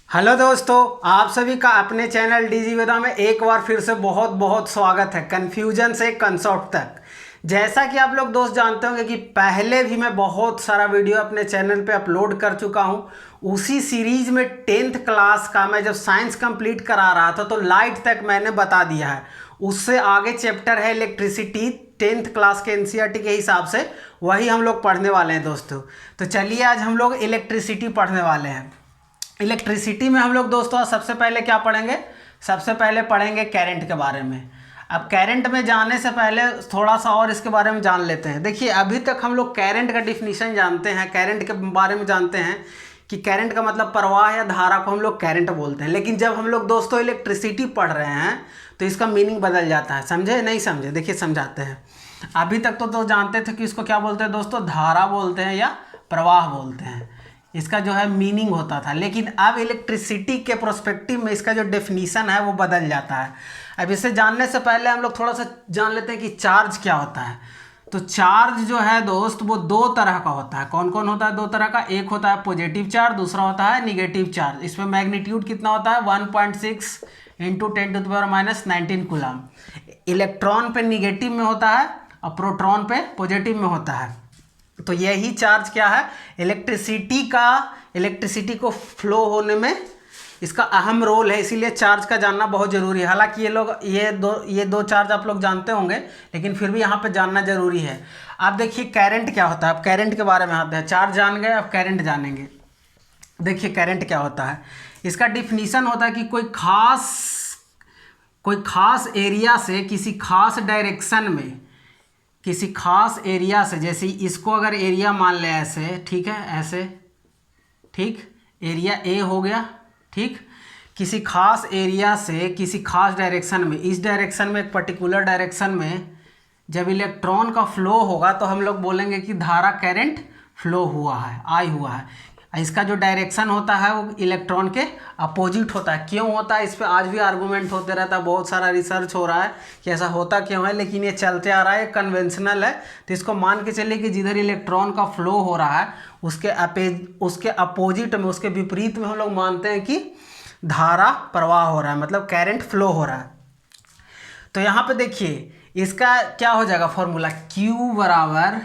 Hello दोस्तों, आप सभी का अपने चैनल डीजी वेदा में एक बार फिर से बहुत बहुत स्वागत है। कन्फ्यूजन से कंसेप्ट तक। जैसा कि आप लोग दोस्त जानते होंगे कि पहले भी मैं बहुत सारा वीडियो अपने चैनल पे अपलोड कर चुका हूं। उसी सीरीज में 10th क्लास का मैं जब साइंस कंप्लीट करा रहा था तो लाइट तक मैंने बता दिया है। उससे आगे चैप्टर है इलेक्ट्रिसिटी, 10th क्लास के एनसीईआरटी के हिसाब से वही हम लोग पढ़ने वाले हैं दोस्तों। तो चलिए आज हम लोग इलेक्ट्रिसिटी पढ़ने वाले हैं। इलेक्ट्रिसिटी में हम लोग दोस्तों सबसे पहले क्या पढ़ेंगे? सबसे पहले पढ़ेंगे करंट के बारे में। अब करंट में जाने से पहले थोड़ा सा और इसके बारे में जान लेते हैं। देखिए, अभी तक हम लोग करंट का डिफिनीशन जानते हैं, करंट के बारे में जानते हैं कि करंट का मतलब प्रवाह या धारा को हम लोग करंट बोलते हैं। लेकिन जब हम लोग दोस्तों इलेक्ट्रिसिटी पढ़ रहे हैं तो इसका मीनिंग बदल जाता है। समझे नहीं समझे? देखिए समझाते हैं। अभी तक तो जानते थे कि इसको क्या बोलते हैं दोस्तों, धारा बोलते हैं या प्रवाह बोलते हैं। इसका जो है मीनिंग होता था। लेकिन अब इलेक्ट्रिसिटी के प्रोस्पेक्टिव में इसका जो डेफिनीशन है वो बदल जाता है। अब इसे जानने से पहले हम लोग थोड़ा सा जान लेते हैं कि चार्ज क्या होता है। तो चार्ज जो है दोस्त वो दो तरह का होता है। कौन कौन होता है? दो तरह का। एक होता है पॉजिटिव चार्ज, दूसरा होता है निगेटिव चार्ज। इसमें मैग्नीट्यूड कितना होता है? 1.6 इंटू 10⁻⁻19 कूलम। इलेक्ट्रॉन पे निगेटिव में होता है और प्रोटॉन पे पॉजिटिव में होता है। तो यही चार्ज क्या है? इलेक्ट्रिसिटी को फ्लो होने में इसका अहम रोल है। इसीलिए चार्ज का जानना बहुत जरूरी है। हालांकि ये दो चार्ज आप लोग जानते होंगे, लेकिन फिर भी यहाँ पे जानना जरूरी है। आप देखिए करंट क्या होता है। अब करंट के बारे में आते हैं। चार्ज जान गए, अब करंट जानेंगे। देखिए करंट क्या होता है। इसका डिफिनीशन होता है कि कोई खास एरिया से किसी खास डायरेक्शन में, किसी खास एरिया से, जैसे इसको अगर एरिया मान ले ऐसे, ठीक है, ऐसे, ठीक, एरिया ए हो गया, ठीक। किसी खास एरिया से किसी खास डायरेक्शन में, इस डायरेक्शन में, एक पर्टिकुलर डायरेक्शन में जब इलेक्ट्रॉन का फ्लो होगा तो हम लोग बोलेंगे कि धारा करंट फ्लो हुआ है, आई हुआ है। इसका जो डायरेक्शन होता है वो इलेक्ट्रॉन के अपोजिट होता है। क्यों होता है? इस पे आज भी आर्गूमेंट होते रहता है, बहुत सारा रिसर्च हो रहा है कि ऐसा होता क्यों है, लेकिन ये चलते आ रहा है, कन्वेंशनल है। तो इसको मान के चलिए कि जिधर इलेक्ट्रॉन का फ्लो हो रहा है उसके अपोजिट में, उसके विपरीत में हम लोग मानते हैं कि धारा प्रवाह हो रहा है, मतलब करंट फ्लो हो रहा है। तो यहाँ पे देखिए इसका क्या हो जाएगा फॉर्मूला, Q बराबर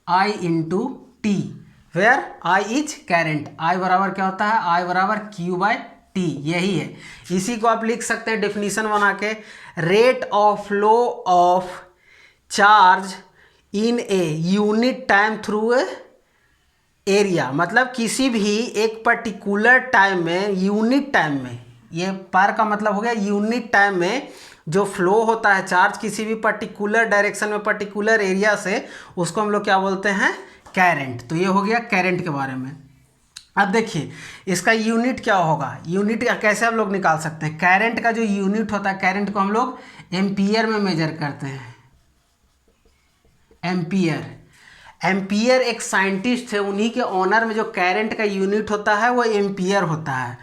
I into t, where I is current. I बराबर क्या होता है? I बराबर Q/T, यही है। इसी को आप लिख सकते हैं डेफिनेशन बना के, rate of flow of charge in a unit time through a area. मतलब किसी भी एक पर्टिकुलर टाइम में, यूनिट टाइम में, ये पर का मतलब हो गया यूनिट टाइम में जो फ्लो होता है चार्ज किसी भी पर्टिकुलर डायरेक्शन में, पर्टिकुलर एरिया से, उसको हम लोग क्या बोलते हैं? करंट। तो ये हो गया करंट के बारे में। अब देखिए इसका यूनिट क्या होगा। यूनिट कैसे हम लोग निकाल सकते हैं? करंट का जो यूनिट होता है, करंट को हम लोग एम्पियर में मेजर करते हैं। एम्पियर। एम्पियर एक साइंटिस्ट है, उन्हीं के ऑनर में जो करंट का यूनिट होता है वो एम्पियर होता है।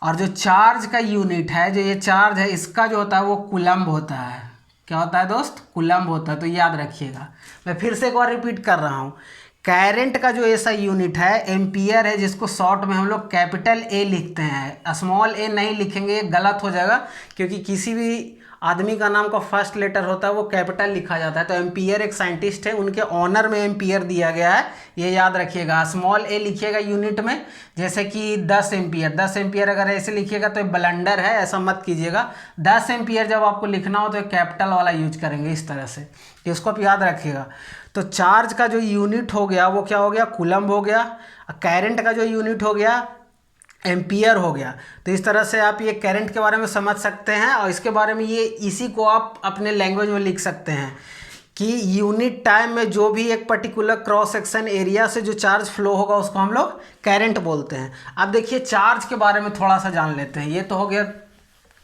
और जो चार्ज का यूनिट है, जो ये चार्ज है, इसका जो होता है वो कूलम्ब होता है। क्या होता है दोस्त? कूलम्ब होता है। तो याद रखिएगा। मैं फिर से एक बार रिपीट कर रहा हूँ। करंट का जो ऐसा यूनिट है एम्पियर है, जिसको शॉर्ट में हम लोग कैपिटल ए लिखते हैं। स्मॉल ए नहीं लिखेंगे, गलत हो जाएगा, क्योंकि किसी भी आदमी का नाम का फर्स्ट लेटर होता है वो कैपिटल लिखा जाता है। तो एम्पियर एक साइंटिस्ट है, उनके ऑनर में एम्पियर दिया गया है, ये याद रखिएगा। स्मॉल ए लिखिएगा यूनिट में, जैसे कि 10 एम्पियर। 10 एम्पियर अगर ऐसे लिखिएगा तो ब्लंडर है, ऐसा मत कीजिएगा। 10 एम्पियर जब आपको लिखना हो तो कैपिटल वाला यूज करेंगे इस तरह से। इसको आप याद रखिएगा। तो चार्ज का जो यूनिट हो गया वो क्या हो गया? कूलम्ब हो गया। करंट का जो यूनिट हो गया एम्पियर हो गया। तो इस तरह से आप ये करंट के बारे में समझ सकते हैं। और इसके बारे में ये इसी को आप अपने लैंग्वेज में लिख सकते हैं कि यूनिट टाइम में जो भी एक पर्टिकुलर क्रॉस सेक्शन एरिया से जो चार्ज फ्लो होगा उसको हम लोग करंट बोलते हैं। अब देखिए चार्ज के बारे में थोड़ा सा जान लेते हैं। ये तो हो गया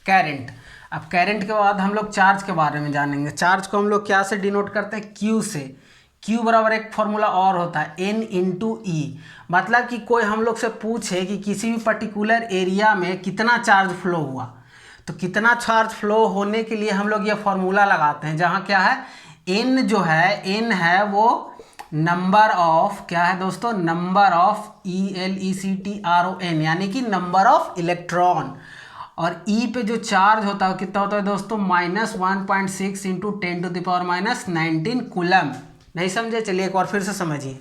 करंट। अब करंट के बाद हम लोग चार्ज के बारे में जानेंगे। चार्ज को हम लोग क्या से डिनोट करते हैं? Q से। Q बराबर एक फॉर्मूला और होता है N इंटू E। मतलब कि कोई हम लोग से पूछे कि किसी भी पर्टिकुलर एरिया में कितना चार्ज फ्लो हुआ, तो कितना चार्ज फ्लो होने के लिए हम लोग ये फॉर्मूला लगाते हैं, जहाँ क्या है N जो है, N है वो नंबर ऑफ, क्या है दोस्तों, नंबर ऑफ ELECTRON, यानी कि नंबर ऑफ इलेक्ट्रॉन। और ई पे जो चार्ज होता है कितना होता है दोस्तों, -1.6 इंटू 10⁻⁻19 कूलम। नहीं समझे, चलिए एक बार फिर से समझिए।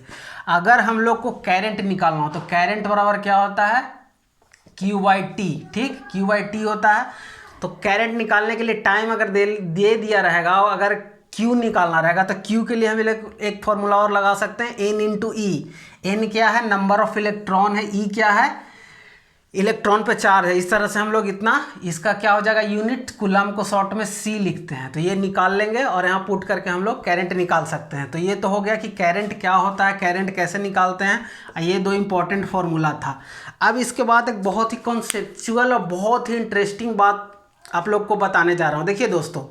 अगर हम लोग को करंट निकालना हो तो करंट बराबर क्या होता है, Q/T, ठीक, Q/T होता है। तो करंट निकालने के लिए टाइम अगर दे दिया रहेगा और अगर Q निकालना रहेगा तो Q के लिए हम एक फॉर्मूला और लगा सकते हैं, N इंटू ई। एन क्या है, नंबर ऑफ इलेक्ट्रॉन है, ई क्या है, इलेक्ट्रॉन पे चार्ज है। इस तरह से हम लोग इतना, इसका क्या हो जाएगा यूनिट, कूलम को शॉर्ट में C लिखते हैं। तो ये निकाल लेंगे और यहाँ पुट करके हम लोग करंट निकाल सकते हैं। तो ये तो हो गया कि करंट क्या होता है, करंट कैसे निकालते हैं, ये दो इंपॉर्टेंट फॉर्मूला था। अब इसके बाद एक बहुत ही कॉन्सेप्चुअल और बहुत ही इंटरेस्टिंग बात आप लोग को बताने जा रहा हूँ। देखिए दोस्तों,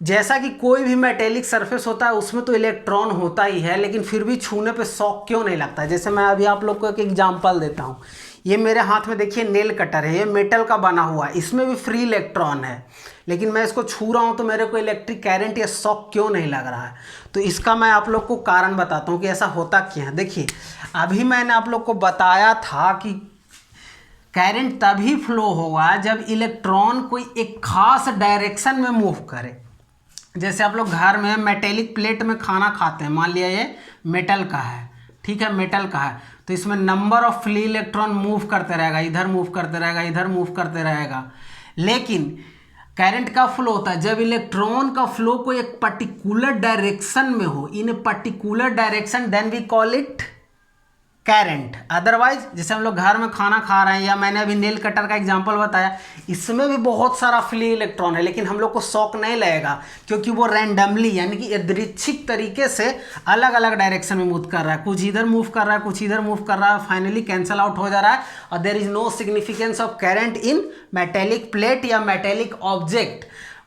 जैसा कि कोई भी मेटेलिक सरफेस होता है उसमें तो इलेक्ट्रॉन होता ही है, लेकिन फिर भी छूने पे शॉक क्यों नहीं लगता। जैसे मैं अभी आप लोग को एक एग्जांपल देता हूँ। ये मेरे हाथ में देखिए नेल कटर है, ये मेटल का बना हुआ है, इसमें भी फ्री इलेक्ट्रॉन है, लेकिन मैं इसको छू रहा हूँ तो मेरे को इलेक्ट्रिक करंट या शॉक क्यों नहीं लग रहा है। तो इसका मैं आप लोग को कारण बताता हूँ कि ऐसा होता क्या है। देखिए, अभी मैंने आप लोग को बताया था कि करंट तभी फ्लो होगा जब इलेक्ट्रॉन कोई एक खास डायरेक्शन में मूव करे। जैसे आप लोग घर में मेटेलिक प्लेट में खाना खाते हैं, मान लिया ये मेटल का है, ठीक है, मेटल का है, तो इसमें number of free electron move करते रहेगा, इधर मूव करते रहेगा, इधर मूव करते रहेगा। लेकिन करंट का फ्लो होता है जब इलेक्ट्रॉन का फ्लो को एक पर्टिकुलर डायरेक्शन में हो, in a particular direction, then we call it current. Otherwise जैसे हम लोग घर में खाना खा रहे हैं, या मैंने अभी नेल कटर का एग्जांपल बताया, इसमें भी बहुत सारा फ्री इलेक्ट्रॉन है, लेकिन हम लोग को शॉक नहीं लगेगा क्योंकि वो रैंडमली, यानी कि यादृच्छिक तरीके से अलग अलग डायरेक्शन में मूव कर रहा है। कुछ इधर मूव कर रहा है, कुछ इधर मूव कर रहा है, फाइनली कैंसल आउट हो जा रहा है। और there is no significance of current in metallic plate या मेटेलिक ऑब्जेक्ट।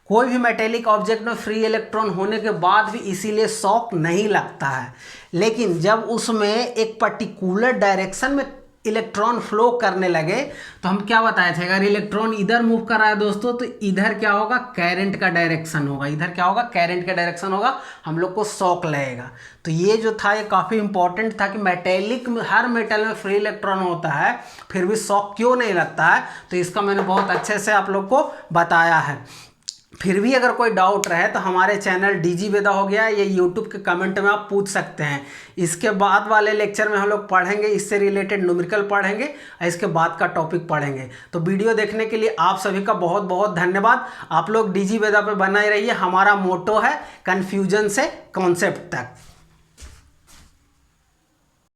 कोई भी मेटेलिक ऑब्जेक्ट में फ्री इलेक्ट्रॉन होने के बाद भी इसीलिए शॉक नहीं लगता है। लेकिन जब उसमें एक पर्टिकुलर डायरेक्शन में इलेक्ट्रॉन फ्लो करने लगे तो हम क्या बताए थे, अगर इलेक्ट्रॉन इधर मूव कर रहा है दोस्तों तो इधर क्या होगा, करंट का डायरेक्शन होगा, इधर क्या होगा, करंट का डायरेक्शन होगा, हम लोग को शॉक लगेगा। तो ये जो था ये काफ़ी इंपॉर्टेंट था कि मेटेलिक में, हर मेटल में फ्री इलेक्ट्रॉन होता है फिर भी शॉक क्यों नहीं लगता है। तो इसका मैंने बहुत अच्छे से आप लोग को बताया है। फिर भी अगर कोई डाउट रहे तो हमारे चैनल डीजी वेदा हो गया, ये यूट्यूब के कमेंट में आप पूछ सकते हैं। इसके बाद वाले लेक्चर में हम लोग पढ़ेंगे, इससे रिलेटेड न्यूमेरिकल पढ़ेंगे और इसके बाद का टॉपिक पढ़ेंगे। तो वीडियो देखने के लिए आप सभी का बहुत बहुत धन्यवाद। आप लोग डीजी वेदा पे बने रहिए, हमारा मोटो है कन्फ्यूजन से कॉन्सेप्ट तक।